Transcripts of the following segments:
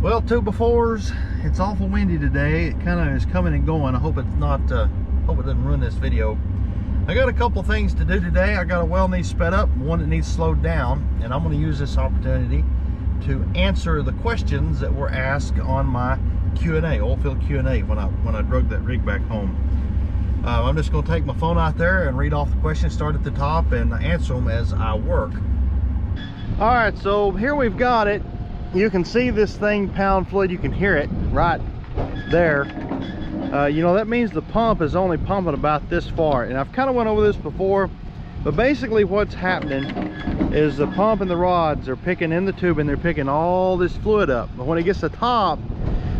Well, 2x4s, it's awful windy today. It kind of is coming and going. I hope it's not, hope it doesn't ruin this video. I got a couple things to do today. I got a well needs sped up, one that needs slowed down, and I'm going to use this opportunity to answer the questions that were asked on my Q&A, oilfield Q&A, when I drug that rig back home. I'm just going to take my phone out there and read off the questions, start at the top, and answer them as I work. All right, so here we've got it. You can see this thing pound fluid. You can hear it right there. You know, that means the pump is only pumping about this far, and I've kind of went over this before, but basically what's happening is the pump and the rods are picking in the tube and they're picking all this fluid up, but when it gets to the top,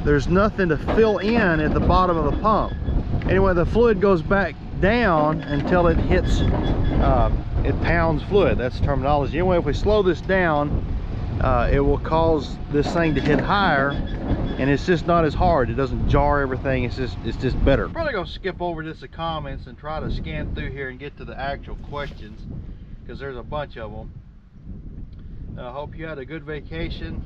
there's nothing to fill in at the bottom of the pump. Anyway, the fluid goes back down until it hits, it pounds fluid. That's the terminology. Anyway, if we slow this down, it will cause this thing to hit higher, and it's just not as hard. It doesn't jar everything. It's just better. I'm probably gonna skip over just the comments and try to scan through here and get to the actual questions, because there's a bunch of them. I hope you had a good vacation.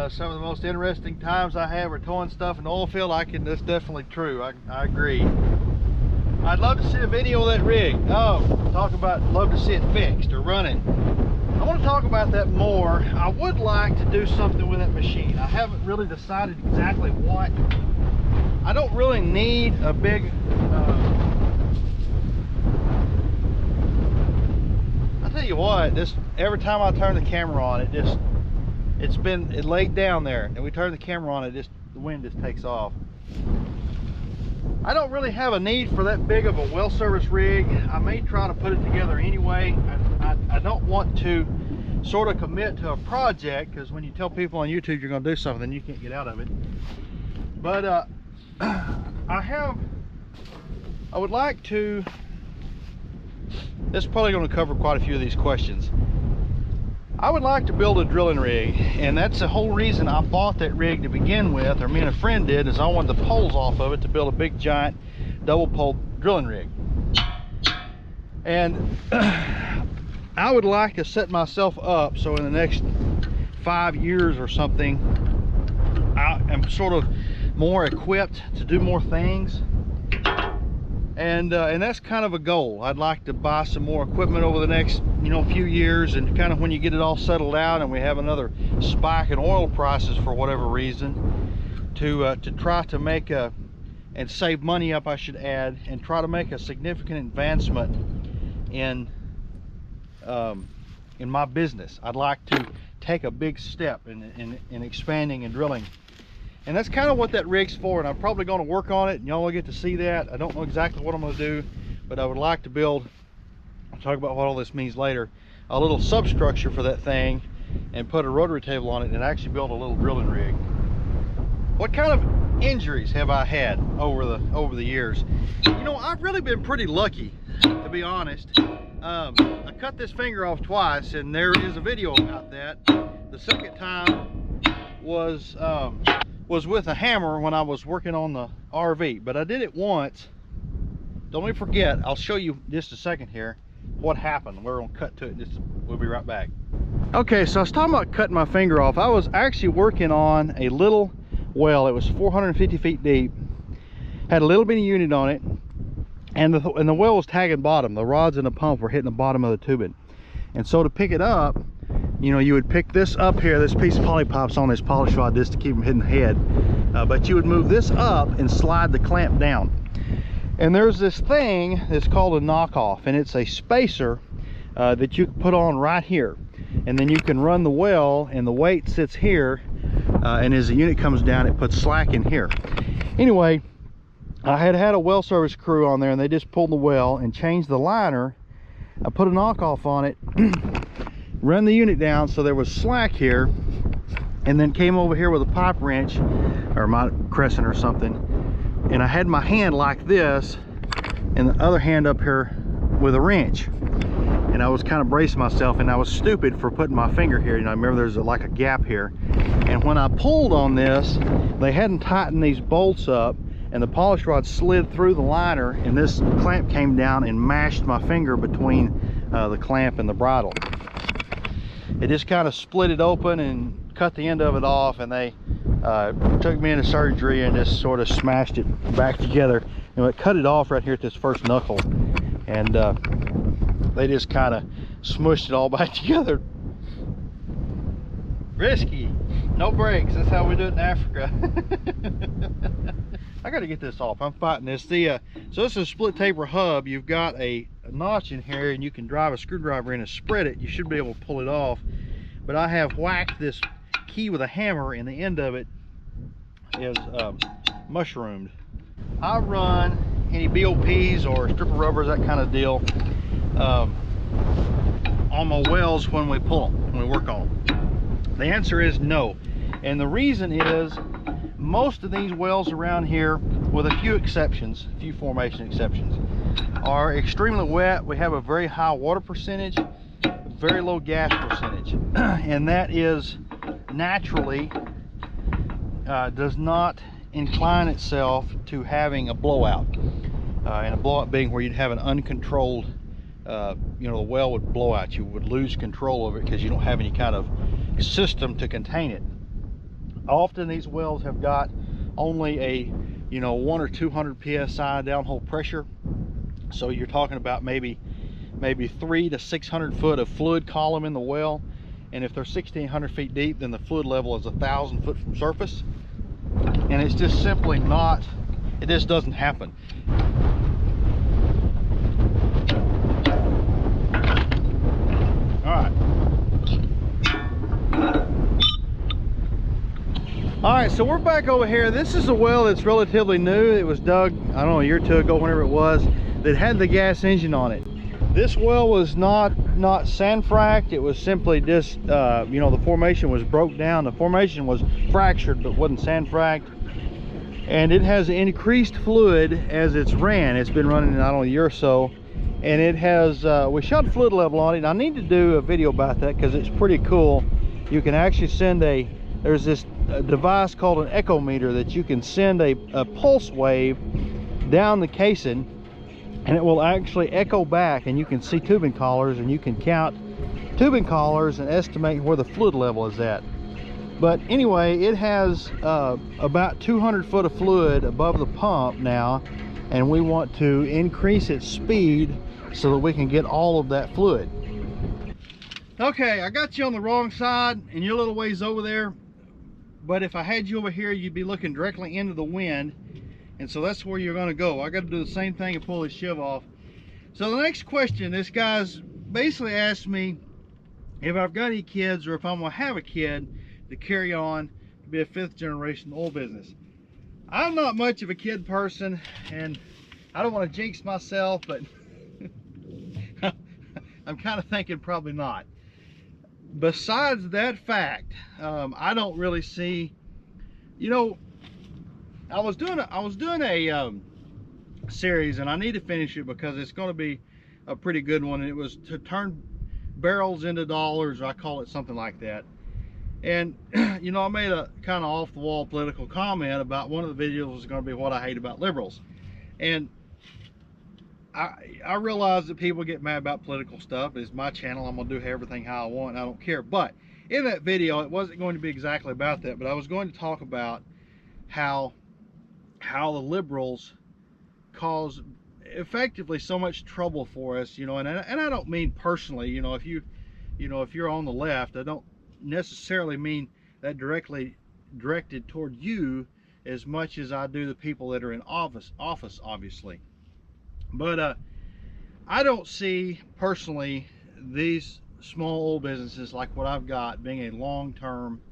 Some of the most interesting times I have are towing stuff in the oil field. That's definitely true. I agree. I'd love to see a video of that rig. Oh, talk about love to see it fixed or running. I want to talk about that more. I would like to do something with that machine. I haven't really decided exactly what. I don't really need a big I'll tell you what, this every time I turn the camera on, it laid down there, and we turn the camera on, the wind just takes off. I don't really have a need for that big of a well service rig. I may try to put it together anyway. I don't want to sort of commit to a project, because when you tell people on YouTube you're going to do something, you can't get out of it. But I would like to, this is probably going to cover quite a few of these questions. I would like to build a drilling rig, and that's the whole reason I bought that rig to begin with, or me and a friend did, is I wanted the poles off of it to build a big giant double pole drilling rig. And I would like to set myself up so in the next 5 years or something I am sort of more equipped to do more things, and that's kind of a goal. I'd like to buy some more equipment over the next few years, and kind of when you get it all settled out and we have another spike in oil prices for whatever reason, to try to make and save money up, I should add, and try to make a significant advancement in my business. I'd like to take a big step in expanding and drilling, and that's kind of what that rig's for. And I'm probably going to work on it, and y'all will get to see that. I don't know exactly what I'm going to do, but I would like to build, I'll talk about what all this means later, a little substructure for that thing and put a rotary table on it and actually build a little drilling rig. What kind of injuries have I had over the years? I've really been pretty lucky, to be honest. I cut this finger off twice, and there is a video about that. The second time was with a hammer when I was working on the RV, but I did it once. Don't let me forget, I'll show you just a second here what happened. We're gonna cut to it, we'll be right back. Okay, so I was talking about cutting my finger off. I was actually working on a little well. It was 450 feet deep, had a little bitty unit on it, and the well was tagging bottom. The rods and the pump were hitting the bottom of the tubing, and so to pick it up, you would pick this up here, this piece of poly pipe's on this polish rod just to keep them hitting the head, but you would move this up and slide the clamp down. And there's this thing that's called a knockoff, and it's a spacer that you can put on right here, and then you can run the well, and the weight sits here, and as the unit comes down, it puts slack in here. Anyway, I had a well service crew on there, and they just pulled the well and changed the liner. I put a knockoff on it, run the unit down so there was slack here, and then came over here with a pipe wrench or my crescent or something, and I had my hand like this and the other hand up here with a wrench, and I was kind of bracing myself, and I was stupid for putting my finger here. I remember there's like a gap here, and when I pulled on this, they hadn't tightened these bolts up, and the polish rod slid through the liner, and this clamp came down and mashed my finger between the clamp and the bridle. It just kind of split it open and cut the end of it off, and they took me into surgery and just sort of smashed it back together. And it cut it off right here at this first knuckle, and they just kind of smushed it all back together. Risky, no brakes. That's how we do it in Africa. I got to get this off. I'm fighting this. So this is a split taper hub. You've got a notch in here, and you can drive a screwdriver in and spread it. You should be able to pull it off. But I have whacked this key with a hammer, and the end of it is mushroomed. I run any BOPs or stripper rubbers, that kind of deal, on my wells when we pull them, when we work on them. The answer is no. And the reason is, most of these wells around here, with a few exceptions, a few formation exceptions, are extremely wet. We have a very high water percentage, very low gas percentage, and that is naturally does not incline itself to having a blowout, and a blowout being where you'd have an uncontrolled, you know, the well would blow out. You would lose control of it because you don't have any kind of system to contain it. Often these wells have got only a, you know, 100 or 200 psi downhole pressure, so you're talking about maybe 300 to 600 foot of fluid column in the well, and if they're 1,600 feet deep, then the fluid level is 1,000 foot from surface, and it's just simply not, it just doesn't happen. All right, so we're back over here. This is a well that's relatively new. It was dug, I don't know, a year or two ago, whenever it was, that had the gas engine on it. This well was not sand fracked. It was simply just, you know, the formation was broke down. The formation was fractured, but wasn't sand fracked. And it has increased fluid as it's ran. It's been running, I don't know, a year or so. And it has, we shot fluid level on it. And I need to do a video about that because it's pretty cool. You can actually send there's this device called an echo meter that you can send a pulse wave down the casing, and it will actually echo back, and you can see tubing collars, and you can count tubing collars and estimate where the fluid level is at. But anyway, it has about 200 foot of fluid above the pump now, and we want to increase its speed so that we can get all of that fluid. Okay, I got you on the wrong side, and you're a little ways over there. But if I had you over here, you'd be looking directly into the wind, and so that's where you're going to go. I got to do the same thing and pull this shiv off. So the next question, this guy's basically asked me if I've got any kids, or if I'm going to have a kid to carry on to be a 5th generation oil business. I'm not much of a kid person, and I don't want to jinx myself, but I'm kind of thinking probably not. Besides that fact, I don't really see, you know, I was doing a series, and I need to finish it because it's going to be a pretty good one. And it was to turn barrels into dollars, or I call it something like that. And you know, I made a kind of off-the-wall political comment about one of the videos was going to be what I hate about liberals, and I realize that people get mad about political stuff. It's my channel. I'm going to do everything how I want. I don't care. But in that video, it wasn't going to be exactly about that. But I was going to talk about how the liberals cause effectively so much trouble for us. You know, and I don't mean personally. You know, if you're on the left, I don't necessarily mean that directed toward you as much as I do the people that are in office obviously. But I don't see personally these small oil businesses like what I've got being a long-term,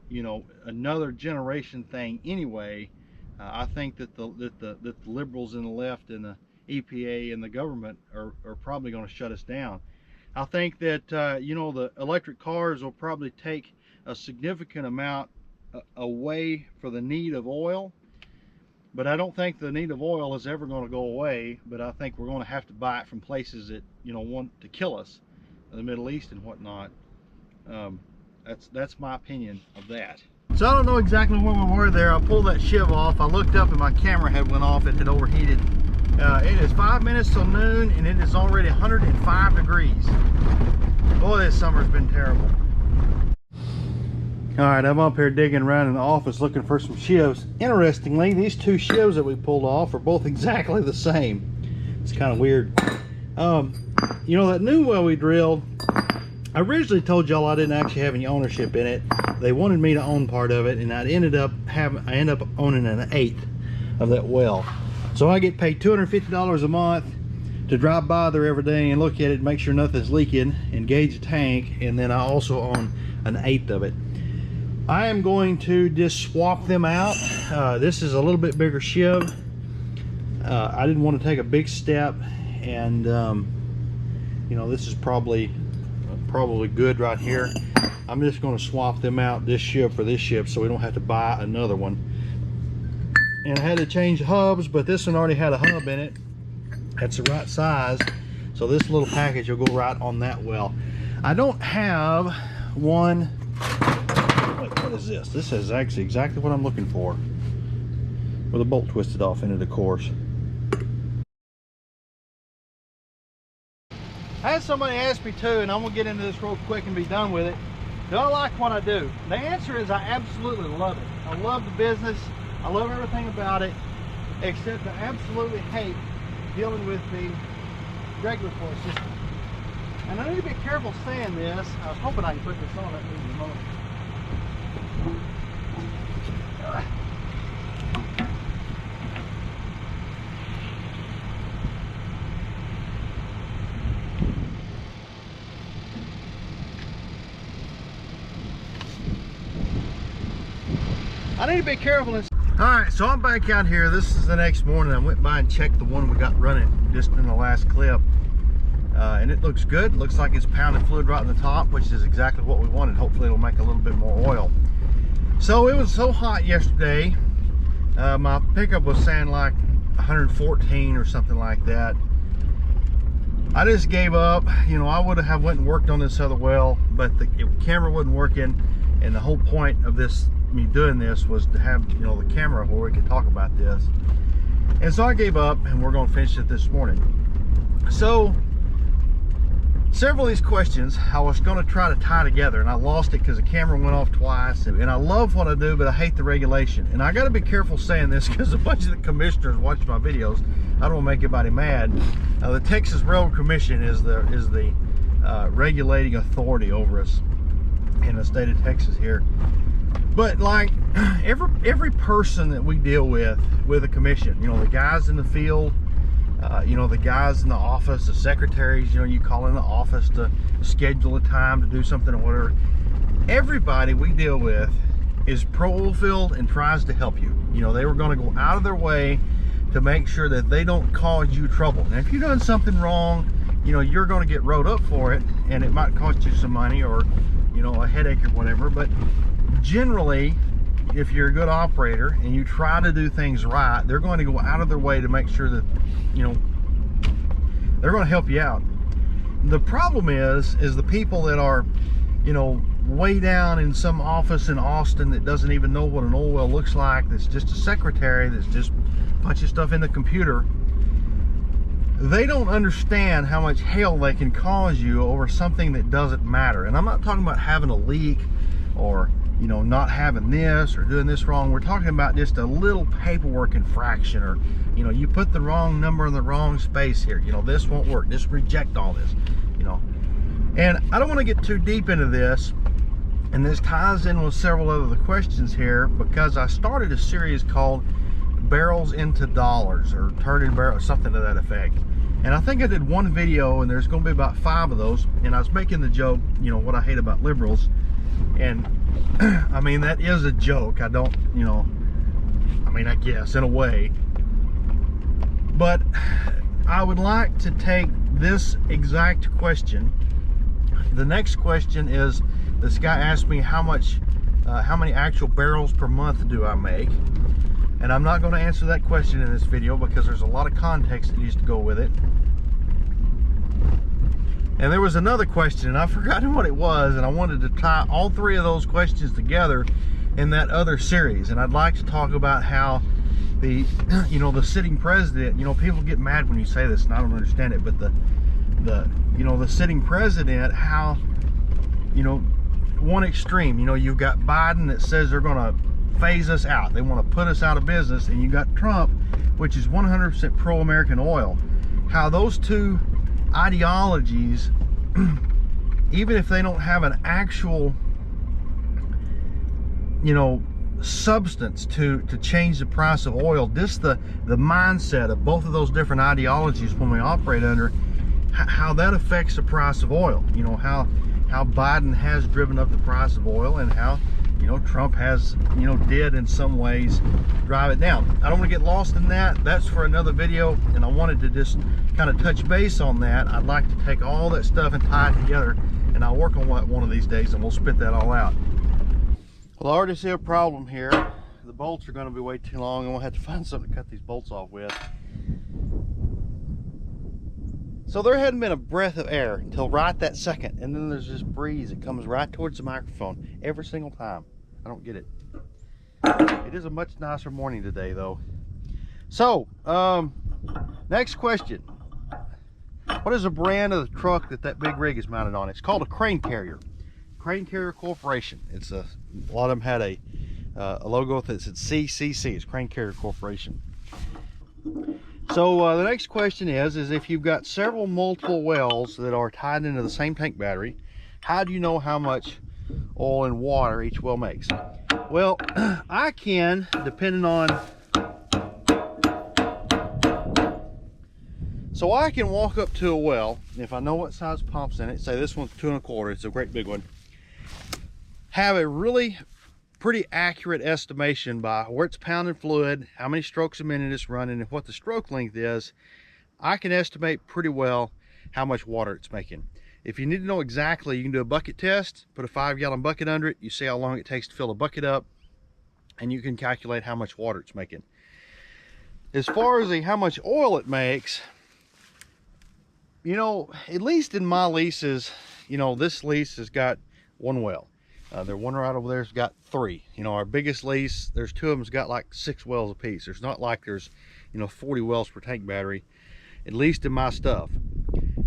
you know, another generation thing anyway. I think that the liberals and the left and the EPA and the government are probably going to shut us down. I think that you know, the electric cars will probably take a significant amount away for the need of oil. But I don't think the need of oil is ever going to go away. But I think we're going to have to buy it from places that, you know, want to kill us, the Middle East and whatnot. That's my opinion of that. So I don't know exactly where we were there. I pulled that shiv off. I looked up and my camera had went off. It had overheated. It is 5 minutes till noon, and it is already 105 degrees. Boy, this summer's been terrible. All right, I'm up here digging around in the office looking for some shivs. Interestingly, these two shivs that we pulled off are both exactly the same. It's kind of weird. You know, that new well we drilled, I originally told y'all I didn't actually have any ownership in it. They wanted me to own part of it, and I ended up owning an 1/8 of that well. So I get paid $250 a month to drive by there every day and look at it, make sure nothing's leaking, and gauge the tank, and then I also own an 1/8 of it. I am going to just swap them out. This is a little bit bigger shiv. I didn't want to take a big step, and you know, this is probably good right here. I'm just going to swap them out, this shiv for this shiv, so we don't have to buy another one. And I had to change hubs, but this one already had a hub in it. That's the right size, so this little package will go right on that well. I don't have one. Wait, what is this? This is actually exactly what I'm looking for, with a bolt twisted off in it, of course. I had somebody ask me too, and I'm gonna get into this real quick and be done with it. Do I like what I do? The answer is I absolutely love it. I love the business. I love everything about it, except I absolutely hate dealing with the regulatory system. And I need to be careful saying this. I was hoping I could put this on at any moment. I need to be careful. All right, so I'm back out here. This is the next morning. I went by and checked the one we got running just in the last clip, and it looks good. It looks like it's pounded fluid right in the top, which is exactly what we wanted. Hopefully it'll make a little bit more oil. So it was so hot yesterday. My pickup was saying like 114 or something like that. I just gave up. You know, I would have went and worked on this other well, but the camera wasn't working, and the whole point of me doing this was to have, you know, the camera where we could talk about this. And so I gave up, and we're going to finish it this morning. So several of these questions I was going to try to tie together, and I lost it because the camera went off twice. And I love what I do, but I hate the regulation. And I got to be careful saying this because a bunch of the commissioners watch my videos. I don't want to make anybody mad. The Texas Railroad Commission is the regulating authority over us in the state of Texas here. But like every person that we deal with a commission, you know, the guys in the field, you know, the guys in the office, the secretaries, you know, you call in the office to schedule a time to do something or whatever. Everybody we deal with is pro oilfield and tries to help you. You know, they were going to go out of their way to make sure that they don't cause you trouble. And if you've done something wrong, you know, you're going to get wrote up for it, and it might cost you some money or, you know, a headache or whatever. But generally, if you're a good operator and you try to do things right, they're going to go out of their way to make sure that, you know, they're going to help you out. The problem is the people that are, you know, way down in some office in Austin that doesn't even know what an oil well looks like, that's just a secretary, that's just punching stuff in the computer. They don't understand how much hell they can cause you over something that doesn't matter. And I'm not talking about having a leak or, you know, not having this or doing this wrong. We're talking about just a little paperwork infraction, or, you know, you put the wrong number in the wrong space here. You know, this won't work. Just reject all this, you know. And I don't want to get too deep into this, and this ties in with several other questions here, because I started a series called Barrels into Dollars, or Turning Barrels, something to that effect. And I think I did one video, and there's going to be about 5 of those, and I was making the joke, you know, what I hate about liberals. And I mean, that is a joke. I don't, you know, I mean, I guess in a way, but I would like to take this exact question. The next question is, this guy asked me how many actual barrels per month do I make? And I'm not going to answer that question in this video because there's a lot of context that needs to go with it. And there was another question, and I've forgotten what it was, and I wanted to tie all 3 of those questions together in that other series. And I'd like to talk about how the, you know, the sitting president, you know, people get mad when you say this, and I don't understand it, but the you know, the sitting president, how, you know, one extreme. You know, you've got Biden that says they're going to phase us out. They want to put us out of business. And you got Trump, which is 100% pro-American oil. How those two ideologies, even if they don't have an actual, you know, substance to change the price of oil, just the mindset of both of those different ideologies when we operate under, how that affects the price of oil. You know, how Biden has driven up the price of oil, and how, you know, Trump has, you know, did in some ways drive it down. I don't want to get lost in that. That's for another video, and I wanted to just kind of touch base on that. I'd like to take all that stuff and tie it together, and I'll work on that one of these days, and we'll spit that all out. Well, I already see a problem here. The bolts are going to be way too long, and we'll have to find something to cut these bolts off with. So there hadn't been a breath of air until right that second, and then there's this breeze that comes right towards the microphone every single time. I don't get it. It is a much nicer morning today, though. So, next question. What is the brand of the truck that big rig is mounted on? It's called a crane carrier. Crane Carrier Corporation. It's a lot of them had a logo that said CCC. It's Crane Carrier Corporation. So the next question is if you've got multiple wells that are tied into the same tank battery, how do you know how much oil and water each well makes? Well, I can, depending on, so I can walk up to a well, if I know what size pump's in it, say this one's 2 1/4, it's a great big one, have a really pretty accurate estimation by where it's pounding fluid, how many strokes a minute it's running, and what the stroke length is. I can estimate pretty well how much water it's making. If you need to know exactly, you can do a bucket test, put a 5-gallon bucket under it, you see how long it takes to fill a bucket up, and you can calculate how much water it's making. As far as how much oil it makes, you know, at least in my leases, you know, this lease has got one well. The one right over there's got 3. You know, our biggest lease, there's 2 of them's got like 6 wells apiece. There's not like there's, you know, 40 wells per tank battery, at least in my stuff.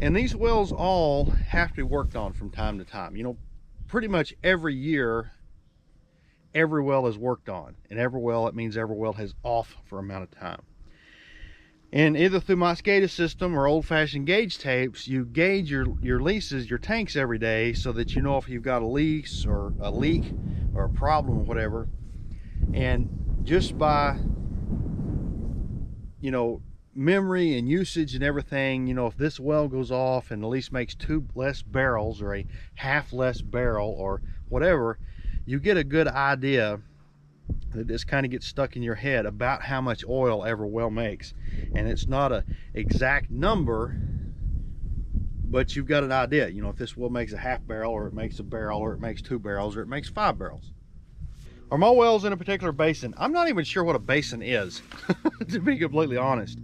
And these wells all have to be worked on from time to time. You know, pretty much every year, every well is worked on. And every well, it means every well has off for an amount of time. And either through my SCADA system or old-fashioned gauge tapes, you gauge your leases, your tanks every day, so that you know if you've got a leak or a problem or whatever. And just by, you know, memory and usage and everything, you know, if this well goes off and the lease makes 2 less barrels or a half less barrel or whatever, you get a good idea that this kind of gets stuck in your head about how much oil every well makes. And it's not an exact number, but you've got an idea. You know, if this well makes a half barrel, or it makes a barrel, or it makes 2 barrels, or it makes 5 barrels. Are my wells in a particular basin? I'm not even sure what a basin is, to be completely honest.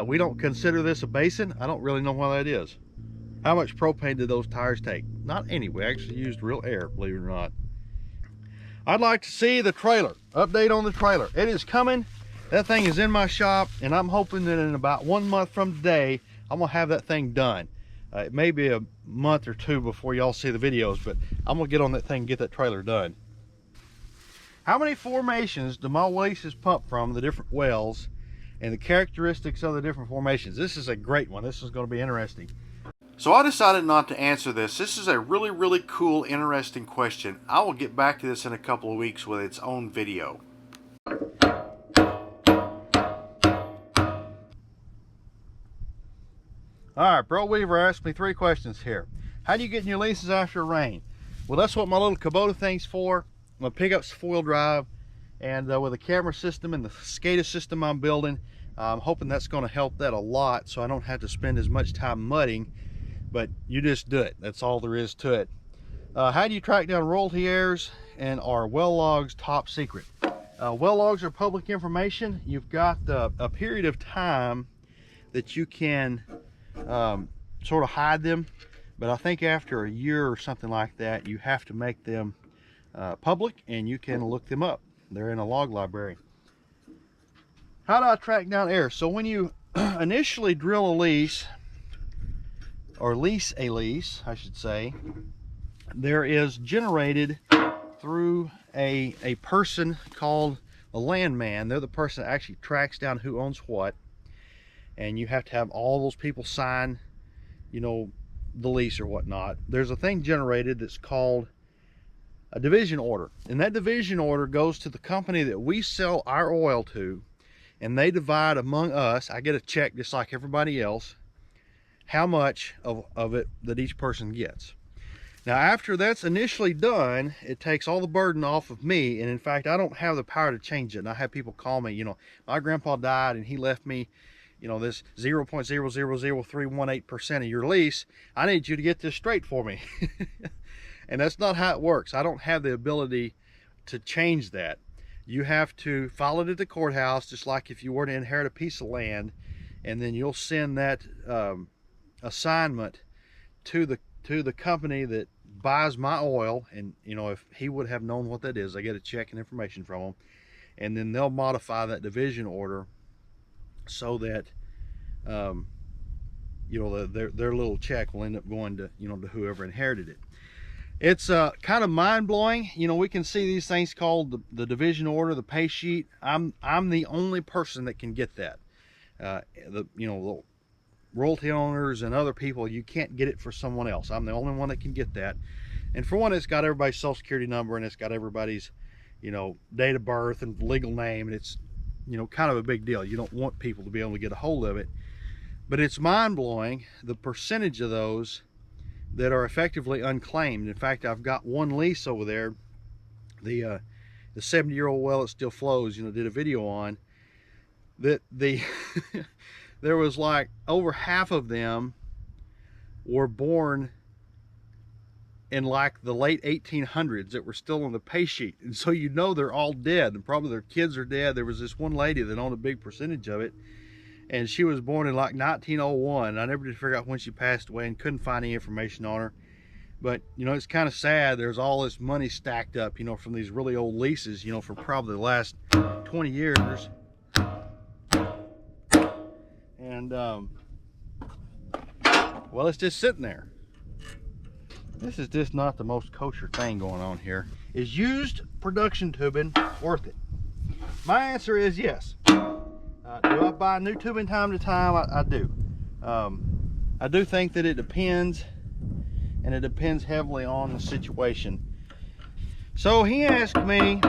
We don't consider this a basin. I don't really know what that is. How much propane did those tires take? Not any. We actually used real air, believe it or not. I'd like to see the trailer. Update on the trailer. It is coming. That thing is in my shop, and I'm hoping that in about 1 month from today, I'm gonna have that thing done. It may be a month or 2 before y'all see the videos, but I'm gonna get on that thing and get that trailer done. How many formations do my leases pump from, the different wells, and the characteristics of the different formations? This is a great one. This is gonna be interesting. So I decided not to answer this. This is a really, really cool, interesting question. I will get back to this in a couple of weeks with its own video. Alright, Bro Weaver asked me 3 questions here. How do you get in your leases after rain? Well, that's what my little Kubota thing's for. My pickup's 4-wheel drive, and with the camera system and the SCADA system I'm building, I'm hoping that's going to help that a lot, so I don't have to spend as much time mudding. But you just do it. That's all there is to it. How do you track down royalty errors, and are well logs top secret? Well logs are public information. You've got a period of time that you can sort of hide them, but I think after a year or something like that, you have to make them public, and you can look them up. They're in a log library. How do I track down errors? So when you initially drill a lease, or lease a lease, I should say, there is generated through a person called a landman. They're the person that actually tracks down who owns what, and you have to have all those people sign, you know, the lease or whatnot. There's a thing generated that's called a division order, and that division order goes to the company that we sell our oil to, and they divide among us. I get a check just like everybody else, how much of it that each person gets. Now after that's initially done, it takes all the burden off of me, and in fact I don't have the power to change it. And I have people call me, you know, my grandpa died and he left me, you know, this 0.000318% of your lease. I need you to get this straight for me. And that's not how it works. I don't have the ability to change that. You have to file it at the courthouse, just like if you were to inherit a piece of land, and then you'll send that assignment to the company that buys my oil. And you know, if he would have known what that is, I get a check and information from them, and then they'll modify that division order so that you know, their little check will end up going to, you know, to whoever inherited it. It's kind of mind-blowing. You know, we can see these things called the division order, the pay sheet. I'm the only person that can get that. You know, the royalty owners and other people, you can't get it for someone else. I'm the only one that can get that. And for one, it's got everybody's social security number, and it's got everybody's, you know, date of birth and legal name, and it's, you know, kind of a big deal. You don't want people to be able to get a hold of it. But it's mind-blowing the percentage of those that are effectively unclaimed. In fact, I've got one lease over there, the 70-year-old well that still flows, you know, did a video on that. There was like over half of them were born in like the late 1800s that were still on the pay sheet, and so you know they're all dead, and probably their kids are dead. There was this one lady that owned a big percentage of it, and she was born in like 1901. I never did figure out when she passed away and couldn't find any information on her. But you know, it's kind of sad. There's all this money stacked up, you know, from these really old leases, you know, for probably the last 20 years. And well, it's just sitting there. This is just not the most kosher thing going on here. Is used production tubing worth it? My answer is yes. Do I buy new tubing time to time? I do. I do think that it depends, and it depends heavily on the situation. So he asked me,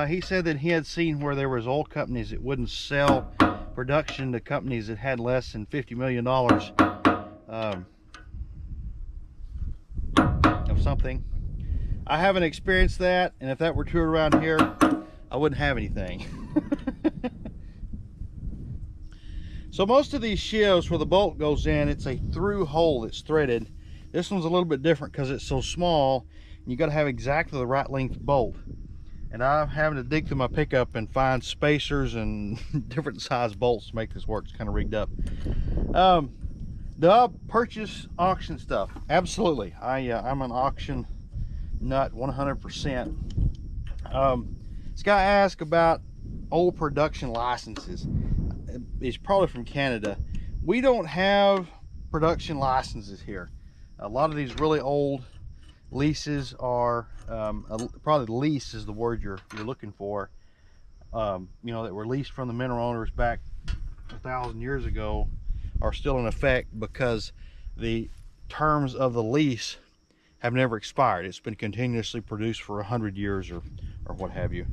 he said that he had seen where there was oil companies that wouldn't sell production to companies that had less than $50 million of something. I haven't experienced that, and if that were true around here, I wouldn't have anything. So most of these shifts where the bolt goes in, it's a through hole that's threaded. This one's a little bit different because it's so small, and you got to have exactly the right length bolt. And I'm having to dig through my pickup and find spacers and different size bolts to make this work. It's kind of rigged up. Do I purchase auction stuff? Absolutely. I'm an auction nut 100%. This guy asked about old production licenses. He's probably from Canada. We don't have production licenses here. A lot of these really old leases are probably lease is the word you're looking for. You know, that were leased from the mineral owners back 1,000 years ago are still in effect because the terms of the lease have never expired. It's been continuously produced for 100 years or what have you.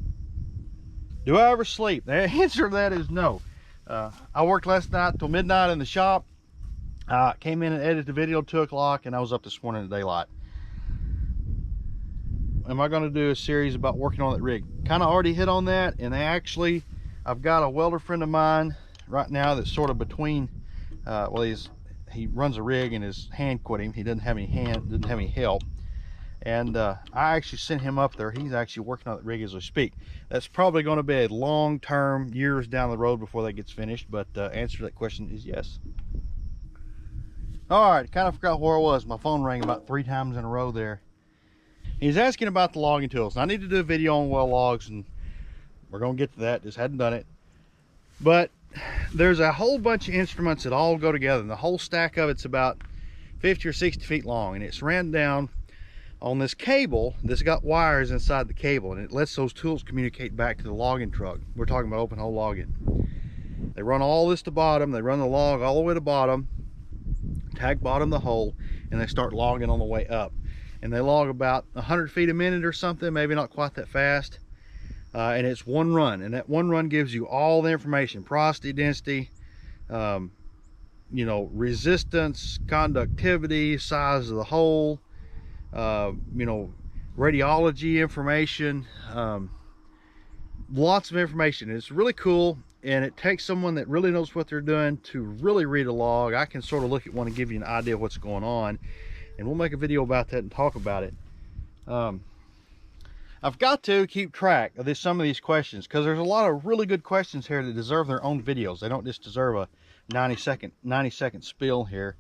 Do I ever sleep? The answer to that is no. I worked last night till midnight in the shop. Came in and edited the video at 2 o'clock, and I was up this morning at daylight. Am I going to do a series about working on that rig? Kind of already hit on that, and actually I've got a welder friend of mine right now that's sort of between well, he runs a rig and his hand quit him. He didn't have any help, and I actually sent him up there. He's actually working on that rig as we speak. That's probably going to be a long-term, years down the road before that gets finished, but answer to that question is yes. All right, kind of forgot where I was. My phone rang about 3 times in a row there. He's asking about the logging tools. And I need to do a video on well logs, and we're going to get to that. Just hadn't done it. But there's a whole bunch of instruments that all go together, and the whole stack of it's about 50 or 60 feet long, and it's ran down on this cable that's got wires inside the cable, and it lets those tools communicate back to the logging truck. We're talking about open hole logging. They run all this to bottom, they run the log all the way to bottom, tag bottom the hole, and they start logging on the way up. And they log about 100 feet a minute or something, maybe not quite that fast. And it's one run, and that one run gives you all the information: porosity, density, you know, resistance, conductivity, size of the hole, you know, radiology information, lots of information. It's really cool, and it takes someone that really knows what they're doing to really read a log. I can sort of look at one and give you an idea of what's going on, and we'll make a video about that and talk about it. I've got to keep track of some of these questions, because there's a lot of really good questions here that deserve their own videos. They don't just deserve a 90 second spiel here.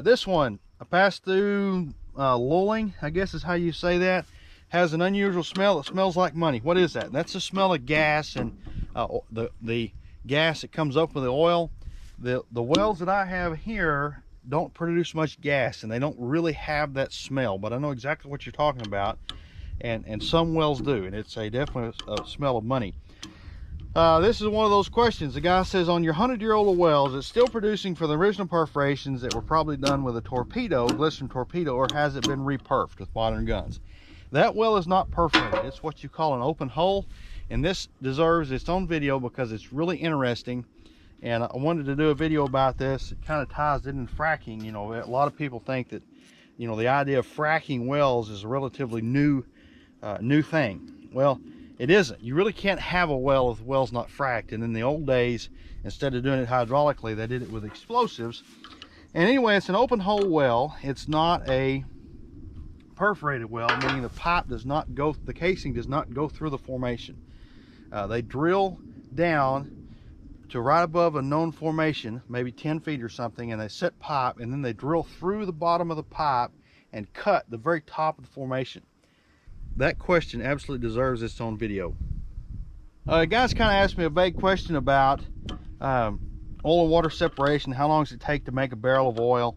This one, a pass-through lulling, I guess is how you say that, has an unusual smell. It smells like money. What is that? That's the smell of gas, and the gas that comes up with the oil. The wells that I have here don't produce much gas, and they don't really have that smell, but I know exactly what you're talking about, and some wells do, and it's definitely a smell of money. This is one of those questions. The guy says, on your 100-year-old wells, it's still producing for the original perforations that were probably done with a torpedo, glycerin torpedo, or has it been reperfed with modern guns? That well is not perforated. It's what you call an open hole, and this deserves its own video because it's really interesting, and I wanted to do a video about this. It kind of ties it in fracking. You know, a lot of people think that, you know, the idea of fracking wells is a relatively new thing. Well, it isn't. You really can't have a well if the well's not fracked. And in the old days, instead of doing it hydraulically, they did it with explosives. And anyway, it's an open hole well. It's not a perforated well, meaning the pipe does not go, the casing does not go through the formation. They drill down to right above a known formation, maybe 10 feet or something, and they set pipe, and then they drill through the bottom of the pipe and cut the very top of the formation. That question absolutely deserves its own video. Guys kind of asked me a vague question about oil and water separation. How long does it take to make a barrel of oil?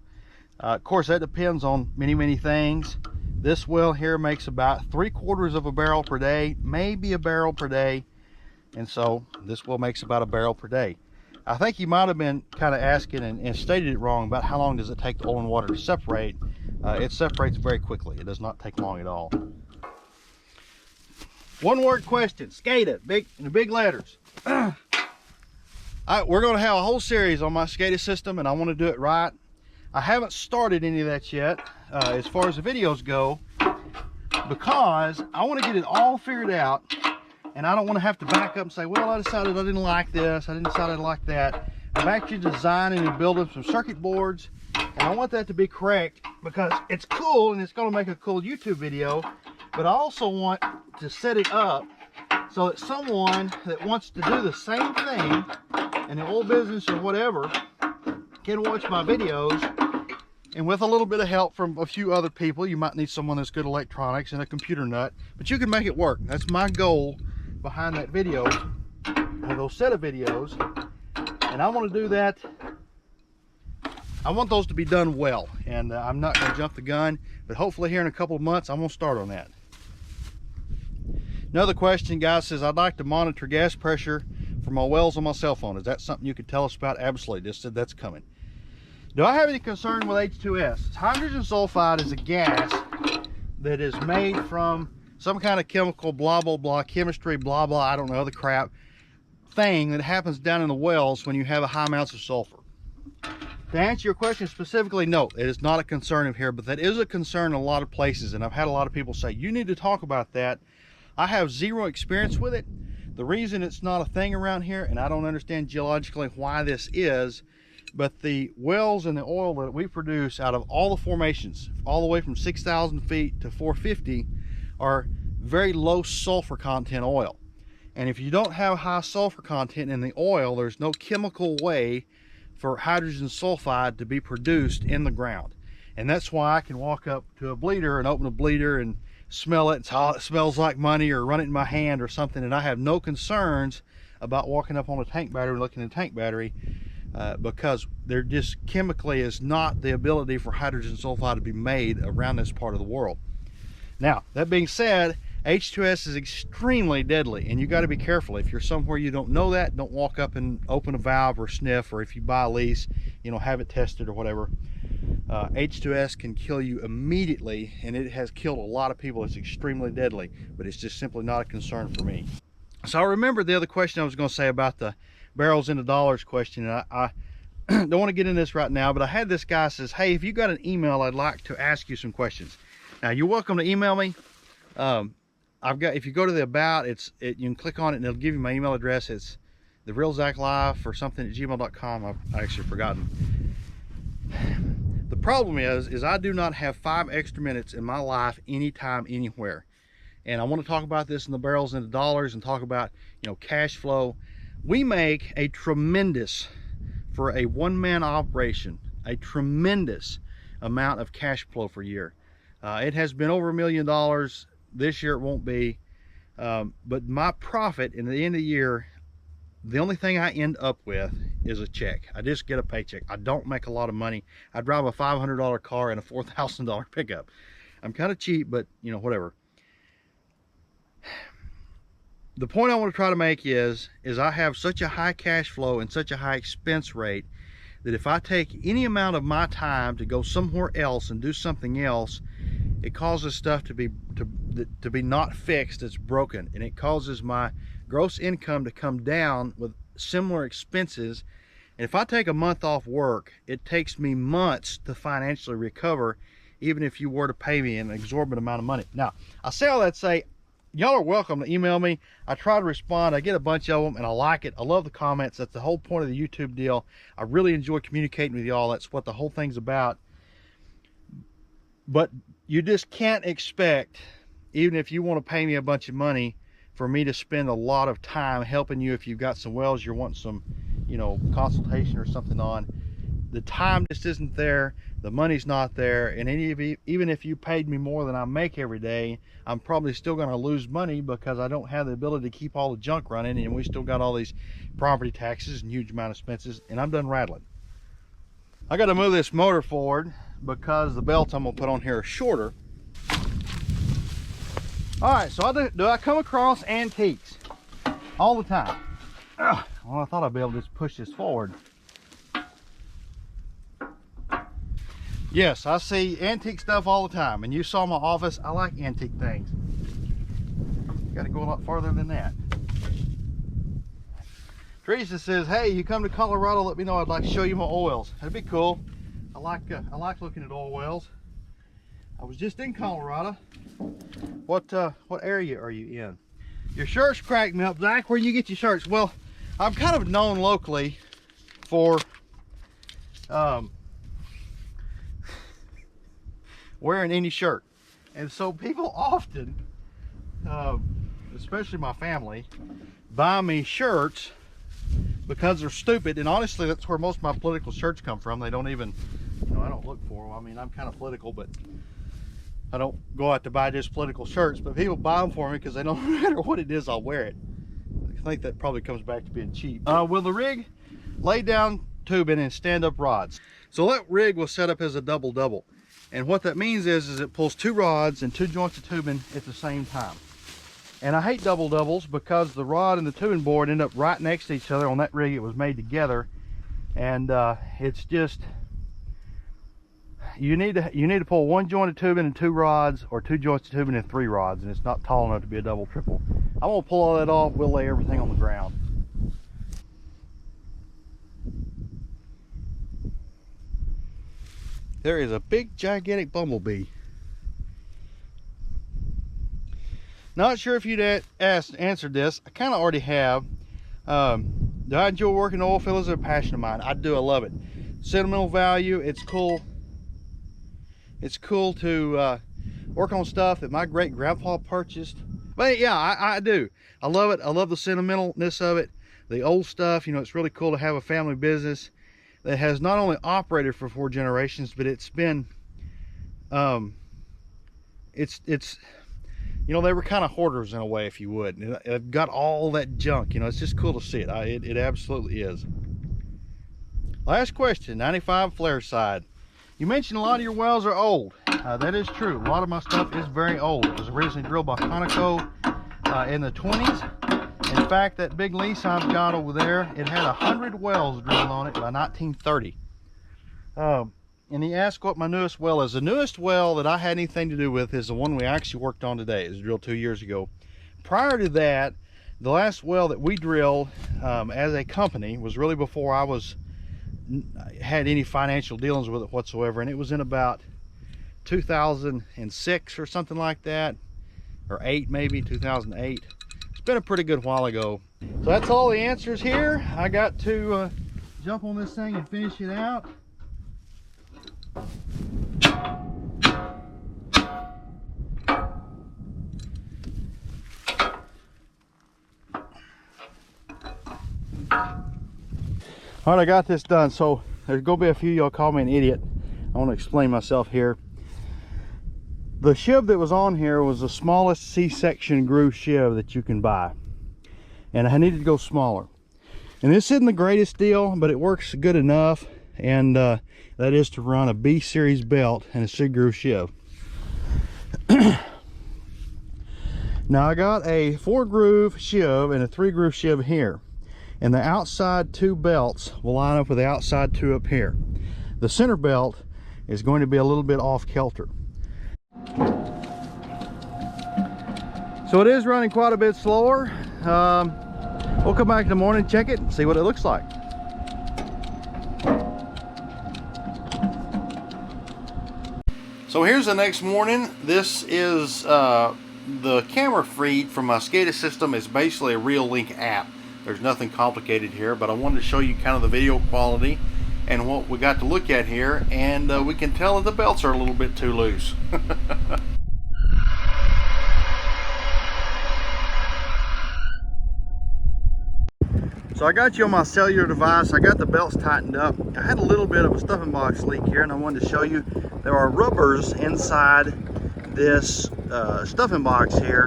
Of course, that depends on many things. This well here makes about 3/4 of a barrel per day, maybe a barrel per day. And so this well makes about a barrel per day. I think you might have been kind of asking and stated it wrong about how long does it take the oil and water to separate. It separates very quickly. It does not take long at all. One word question: SCADA, in big letters. We're going to have a whole series on my SCADA system, and I want to do it right. I haven't started any of that yet as far as the videos go, because I want to get it all figured out, and I don't want to have to back up and say, well, I decided I didn't like this, I didn't decide I like that. I'm actually designing and building some circuit boards, and I want that to be correct because it's cool and it's going to make a cool YouTube video. But I also want to set it up so that someone that wants to do the same thing in the oil business or whatever can watch my videos, and with a little bit of help from a few other people. You might need someone that's good at electronics and a computer nut, but you can make it work. That's my goal behind that video, or those set of videos, and I want to do that. I want those to be done well, and I'm not going to jump the gun, but hopefully here in a couple of months I'm going to start on that. Another question, guy says, I'd like to monitor gas pressure for my wells on my cell phone. Is that something you could tell us about? Absolutely. Just said that's coming. Do I have any concern with H2S? Hydrogen sulfide is a gas that is made from some kind of chemical, blah, blah, blah, chemistry, blah, blah, I don't know, the crap thing that happens down in the wells when you have a high amounts of sulfur. To answer your question specifically, no, it is not a concern of here, but that is a concern in a lot of places, and I've had a lot of people say, you need to talk about that. I have zero experience with it. The reason it's not a thing around here, and I don't understand geologically why this is, but the wells and the oil that we produce out of all the formations, all the way from 6,000 feet to 450, are very low sulfur content oil. And if you don't have high sulfur content in the oil, there's no chemical way for hydrogen sulfide to be produced in the ground. And that's why I can walk up to a bleeder and open a bleeder and smell it. It smells like money, or run it in my hand or something, and I have no concerns about walking up on a tank battery and looking at a tank battery, because there just chemically is not the ability for hydrogen sulfide to be made around this part of the world. Now, that being said, H2S is extremely deadly, and you got to be careful. If you're somewhere you don't know that, don't walk up and open a valve or sniff, or if you buy a lease, you know, have it tested or whatever. H2S can kill you immediately, and it has killed a lot of people. It's extremely deadly, but it's just simply not a concern for me. So I remember the other question I was going to say about the barrels into dollars question, and I don't want to get into this right now, but I had this guy says, hey, if you got an email, I'd like to ask you some questions. Now, you're welcome to email me. If you go to the about, you can click on it and it'll give you my email address. It's therealzaclife or something at gmail.com. I've actually forgotten. The problem is I do not have 5 extra minutes in my life anytime, anywhere. And I want to talk about this in the barrels into dollars and talk about, you know, cash flow. We make a tremendous, for a one-man operation, a tremendous amount of cash flow per year. It has been over $1 million. This year it won't be. But my profit in the end of the year, the only thing I end up with is a check. I just get a paycheck. I don't make a lot of money. I drive a $500 car and a $4,000 pickup. I'm kind of cheap, but you know, whatever. The point I want to try to make is I have such a high cash flow and such a high expense rate that if I take any amount of my time to go somewhere else and do something else, it causes stuff to be not fixed. It's broken, and it causes my gross income to come down with similar expenses. And if I take a month off work, it takes me months to financially recover, even if you were to pay me an exorbitant amount of money. Now, I say all that to say, y'all are welcome to email me. I try to respond. I get a bunch of them, and I like it. I love the comments. That's the whole point of the YouTube deal. I really enjoy communicating with y'all. That's what the whole thing's about. But you just can't expect, even if you want to pay me a bunch of money, for me to spend a lot of time helping you if you've got some wells you want some, you know, consultation or something on. The time just isn't there. The money's not there. And even if you paid me more than I make every day, I'm probably still going to lose money because I don't have the ability to keep all the junk running, and we still got all these property taxes and huge amount of expenses, and I'm done rattling. I got to move this motor forward because the belts I'm going to put on here are shorter. All right, so do I come across antiques all the time? Ugh, well, I thought I'd be able to just push this forward. Yes, I see antique stuff all the time, and you saw my office. I like antique things. Got to go a lot farther than that. Teresa says, hey, you come to Colorado, let me know. I'd like to show you my oils. That'd be cool. I like looking at oil wells. I was just in Colorado. What area are you in? Your shirts crack me up, Zach. Where you get your shirts? Well, I'm kind of known locally for wearing any shirt, and so people often, especially my family, buy me shirts because they're stupid. And honestly, that's where most of my political shirts come from. They don't even, you know, I don't look for them. I mean, I'm kind of political, but I don't go out to buy just political shirts, but people buy them for me because they don't, no matter what it is, I'll wear it. I think that probably comes back to being cheap. Will the rig lay down tubing and stand up rods? So that rig was set up as a double-double. And what that means is it pulls 2 rods and 2 joints of tubing at the same time. And I hate double-doubles because the rod and the tubing board end up right next to each other. On that rig, it was made together. And it's just, you need to pull 1 joint of tubing and 2 rods, or 2 joints of tubing and 3 rods, and it's not tall enough to be a double triple. I'm gonna pull all that off. We'll lay everything on the ground. There is a big gigantic bumblebee. Not sure if you'd answered this. I kind of already have. Do I enjoy working in oil field? Is a passion of mine. I do. I love it. Sentimental value. It's cool. It's cool to work on stuff that my great grandpa purchased. But yeah, I do. I love it. I love the sentimentalness of it. The old stuff. You know, it's really cool to have a family business that has not only operated for 4 generations, but it's been, it's, you know, they were kind of hoarders in a way, if you would. And they've got all that junk. You know, it's just cool to see it. It absolutely is. Last question, 95 flare side. You mentioned a lot of your wells are old. That is true. A lot of my stuff is very old. It was originally drilled by Conoco in the 20s. In fact, that big lease I've got over there, it had 100 wells drilled on it by 1930. And he asked what my newest well is. The newest well that I had anything to do with is the one we actually worked on today. It was drilled 2 years ago. Prior to that, the last well that we drilled as a company was really before I had any financial dealings with it whatsoever, and it was in about 2006 or something like that, or 8 maybe, 2008. It's been a pretty good while ago. So that's all the answers here. I got to jump on this thing and finish it out. All right, I got this done. So there's gonna be a few y'all call me an idiot. I want to explain myself here. The shiv that was on here was the smallest C-section groove shiv that you can buy, and I needed to go smaller. And this isn't the greatest deal, but it works good enough, and that is to run a B series belt and a C groove shiv. Now I got a 4 groove shiv and a 3 groove shiv here, and the outside 2 belts will line up with the outside 2 up here. The center belt is going to be a little bit off kilter. So it is running quite a bit slower. We'll come back in the morning, check it, and see what it looks like. So here's the next morning. This is the camera feed from my SCADA system. Is basically a Real-Link app. There's nothing complicated here, but I wanted to show you kind of the video quality and what we got to look at here, and we can tell that the belts are a little bit too loose. So I got you on my cellular device. I got the belts tightened up. I had a little bit of a stuffing box leak here, and I wanted to show you there are rubbers inside this stuffing box here,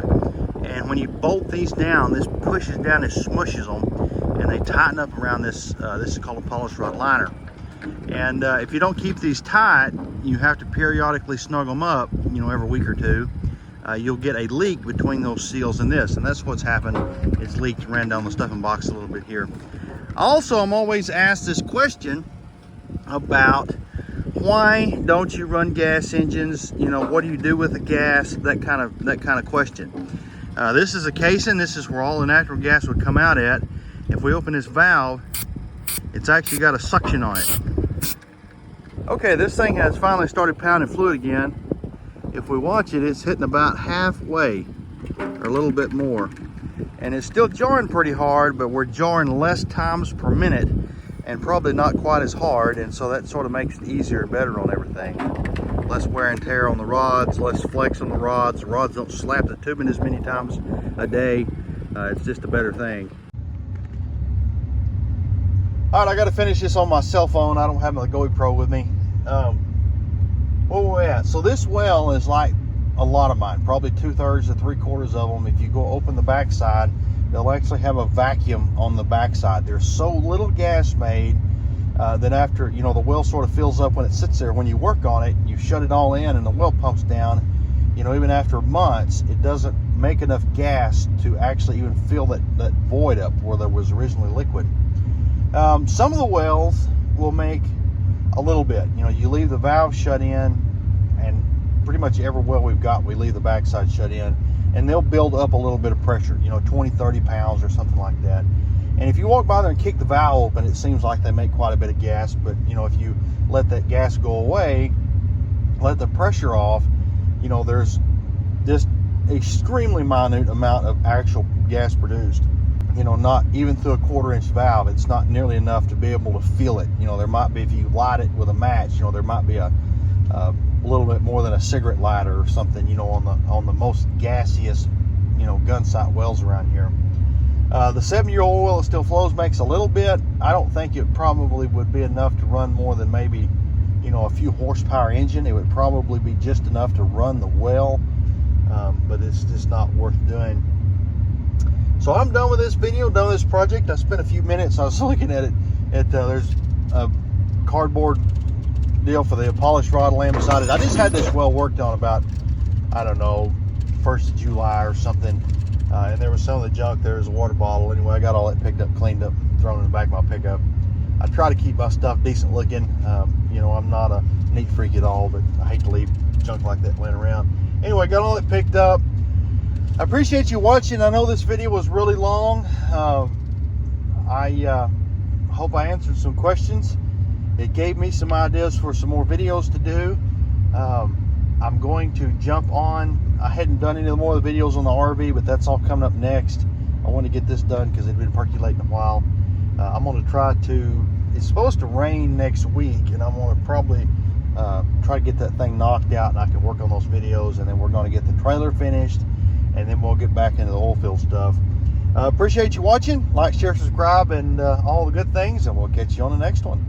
and when you bolt these down, this pushes down, this smushes them, and they tighten up around this. This is called a polish rod liner. And if you don't keep these tight, you have to periodically snug them up, you know, every week or two. You'll get a leak between those seals and this, and that's what's happened. It's leaked, ran down the stuffing box a little bit here. Also, I'm always asked this question about why don't you run gas engines? You know, what do you do with the gas? That kind of question. This is a casing. This is where all the natural gas would come out at. If we open this valve, it's actually got a suction on it. Okay, this thing has finally started pounding fluid again. If we watch it, it's hitting about halfway or a little bit more, and it's still jarring pretty hard, but we're jarring less times per minute and probably not quite as hard, and so that sort of makes it easier and better on everything. Less wear and tear on the rods, less flex on the rods. The rods don't slap the tubing as many times a day. It's just a better thing. All right, I got to finish this on my cell phone. I don't have my GoPro with me. Where we're at. So this well is like a lot of mine, probably 2/3 to 3/4 of them. If you go open the backside, they'll actually have a vacuum on the backside. There's so little gas made that after, you know, the well sort of fills up when it sits there. When you work on it, you shut it all in and the well pumps down. You know, even after months, it doesn't make enough gas to actually even fill that void up where there was originally liquid. Some of the wells will make a little bit. You know, you leave the valve shut in, and pretty much every well we've got, we leave the backside shut in, and they'll build up a little bit of pressure, you know, 20-30 pounds or something like that. And if you walk by there and kick the valve open, it seems like they make quite a bit of gas. But you know, if you let that gas go away, let the pressure off, you know, there's just extremely minute amount of actual gas produced. You know, not even through a 1/4-inch valve, it's not nearly enough to be able to feel it. You know, there might be, if you light it with a match, you know, there might be a little bit more than a cigarette lighter or something, you know, on the most gaseous, you know, gun sight wells around here. The 7-year-old well that still flows makes a little bit. I don't think it probably would be enough to run more than maybe, you know, a few horsepower engine. It would probably be just enough to run the well, but it's just not worth doing. So I'm done with this video, done with this project. I spent a few minutes, I was looking at it. There's a cardboard deal for the polished rod lamb beside it. I just had this well worked on about, I don't know, 1st of July or something. And there was some of the junk. There was a water bottle. Anyway, I got all that picked up, cleaned up, thrown in the back of my pickup. I try to keep my stuff decent looking. You know, I'm not a neat freak at all, but I hate to leave junk like that laying around. Anyway, got all that picked up. I appreciate you watching. I know this video was really long. I hope I answered some questions. It gave me some ideas for some more videos to do. I'm going to jump on. I hadn't done any more of the videos on the RV, but that's all coming up next. I want to get this done because it's been percolating a while. I'm going to try to, it's supposed to rain next week, and I'm going to probably try to get that thing knocked out, and I can work on those videos, and then we're going to get the trailer finished, and then we'll get back into the oil field stuff. Appreciate you watching. Like, share, subscribe, and all the good things, and we'll catch you on the next one.